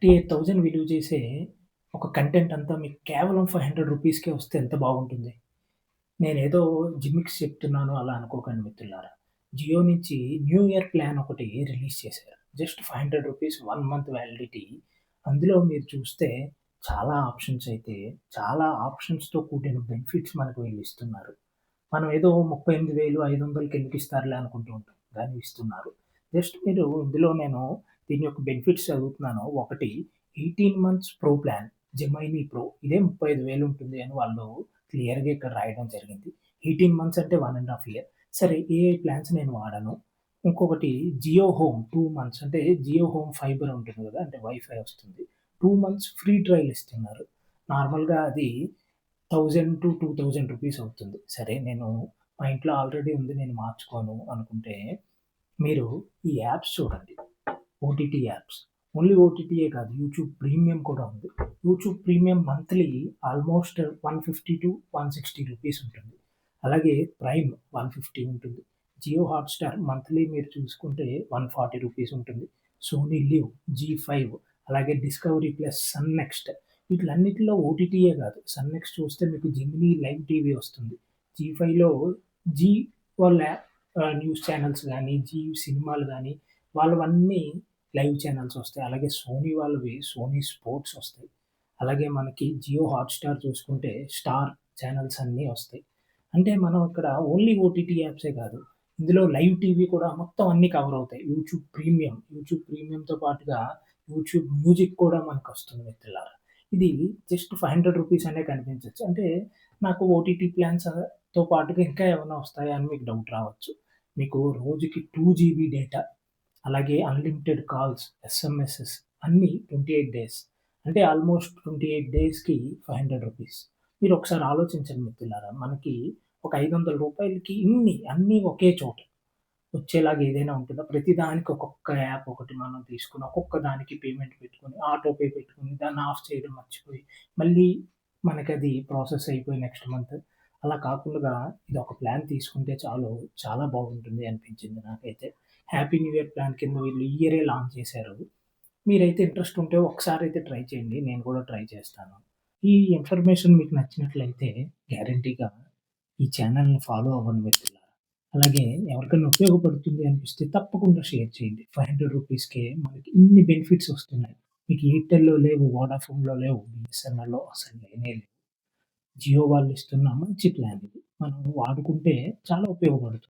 38,000 విలువ చేసే ఒక కంటెంట్ అంతా మీకు కేవలం రూ. 500కే వస్తే ఎంత బాగుంటుంది. నేనేదో జిమ్మిక్స్ చెప్తున్నాను అలా అనుకోకండి మిత్రులారా. జియో నుంచి న్యూ ఇయర్ ప్లాన్ ఒకటి రిలీజ్ చేశారు. జస్ట్ రూ. 500 1 మంత్ వ్యాలిడిటీ. అందులో మీరు చూస్తే చాలా ఆప్షన్స్ అయితే చాలా ఆప్షన్స్‌తో కూడిన బెనిఫిట్స్ మనకు వీళ్ళు ఇస్తున్నారు. మనం ఏదో 38,500 500కి ఎందుకు ఇస్తారులే అనుకుంటూ ఉంటాం. గానీ ఇస్తున్నారు. జస్ట్ మీరు ఇందులో నేను దీని యొక్క బెనిఫిట్స్ చదువుతున్నాను. ఒకటి 18 months pro plan Gemini pro ఇదే 35,000 ఉంటుంది అని వాళ్ళు క్లియర్‌గా ఇక్కడ రాయడం జరిగింది. 18 మంత్స్ అంటే 1 ½ ఇయర్. సరే ఏఐ ప్లాన్స్ నేను వాడను. ఇంకొకటి జియో హోమ్ 2 మంత్స్ అంటే జియో హోమ్ ఫైబర్ ఉంటుంది గదా! అంటే వైఫై వస్తుంది. 2 మంత్స్ ఫ్రీ ట్రయల్ ఇస్తున్నారు. నార్మల్‌గా అది 1000-2000 రూపీస్ అవుతుంది. సరే నేను మా ఇంట్లో ఆల్రెడీ ఉంది నేను మార్చుకోను అనుకుంటే, మీరు ఈ యాప్స్ చూడండి. OTT apps. ఓన్లీ ఓటీటీయే కాదు యూట్యూబ్ ప్రీమియం కూడా ఉంది. YouTube premium monthly almost 150-160 rupees ఉంటుంది. అలాగే ప్రైమ్ 150 ఉంటుంది. జియో హాట్‌స్టార్ మంత్లీ మీరు చూసుకుంటే 140 రూపీస్ ఉంటుంది. సోనీ లివ్, జీ5 అలాగే డిస్కవరీ ప్లస్, సన్ నెక్స్ట్ వీటిలన్నిటిలో ఓటీటీయే కాదు. సన్ నెక్స్ట్ చూస్తే మీకు జెమినీ లైవ్ టీవీ వస్తుంది. జీ5లో జీ వాళ్ళ న్యూస్ ఛానెల్స్ గానీ, జీ సినిమాలు గానీ వాళ్ళవన్నీ లైవ్ ఛానెల్స్ వస్తాయి. అలాగే సోనీ వాళ్ళవి సోనీ స్పోర్ట్స్ వస్తాయి. అలాగే మనకి జియో హాట్‌స్టార్ చూసుకుంటే స్టార్ ఛానెల్స్ అన్నీ వస్తాయి. అంటే మనం ఇక్కడ ఓన్లీ ఓటీటీ యాప్సే కాదు. ఇందులో లైవ్ టీవీ కూడా మొత్తం అన్నీ కవర్ అవుతాయి. యూట్యూబ్ ప్రీమియంతో పాటుగా యూట్యూబ్ మ్యూజిక్ కూడా మనకొస్తుంది మిత్రులారా. ఇది జస్ట్ రూ. 500 అనే కనిపించొచ్చు. అంటే నాకు ఓటీటీ ప్లాన్స్‌తో పాటుగా ఇంకా ఏమన్నా వస్తాయా అని మీకు డౌట్ రావచ్చు. మీకు రోజుకి 2 జీబీ డేటా అలాగే అన్‌లిమిటెడ్ కాల్స్, ఎస్ఎంఎసెస్ అన్నీ 28 డేస్. అంటే ఆల్‌మోస్ట్ 28 డేస్‌కి రూ. 500. మీరొకసారి ఆలోచించండి మిత్రులారా. మనకి ఒక రూ. 500కి అన్నీ ఒకే చోట వచ్చేలాగా ఏదైనా ఉంటుందా? ప్రతి దానికి ఒక్కొక్క యాప్ ఒకటి మనం తీసుకొని, ఒక్కొక్క దానికి పేమెంట్ పెట్టుకొని, ఆటో పే పెట్టుకొని, దాన్ని ఆఫ్ చేయడం మర్చిపోయి, మళ్ళీ మనకది ప్రాసెస్ అయిపోయి నెక్స్ట్ మంత్ అలా కాకుండా ఇదొక ప్లాన్ తీసుకుంటే చాలు చాలా బాగుంటుంది అనిపించింది నాకైతే. హ్యాపీ న్యూ ఇయర్ ప్లాన్ కింద వీళ్ళు ఈ ఇయరే లాంచ్ చేశారు. మీరైతే ఇంట్రెస్ట్ ఉంటే ఒకసారైతే ట్రై చేయండి. నేను కూడా ట్రై చేస్తాను. ఈ ఇన్ఫర్మేషన్ మీకు నచ్చినట్లయితే గ్యారంటీగా ఈ ఛానెల్‌ని ఫాలో అవ్వండి మిత్రులారా. అలాగే ఎవరికైనా ఉపయోగపడుతుంది అనిపిస్తే తప్పకుండా షేర్ చేయండి. రూ. 500కే మనకి ఇన్ని బెనిఫిట్స్ వస్తున్నాయి. మీకు ఎయిర్‌టెల్‌లో లేవు, వోడాఫోన్‌లో లేవు, బీఎస్ఎన్ఎల్‌లో అసలు లేనే లేవు. జియో వాళ్ళు ఇస్తున్న మంచి ప్లాన్ ఇది. మనం వాడుకుంటే చాలా ఉపయోగపడుతుంది.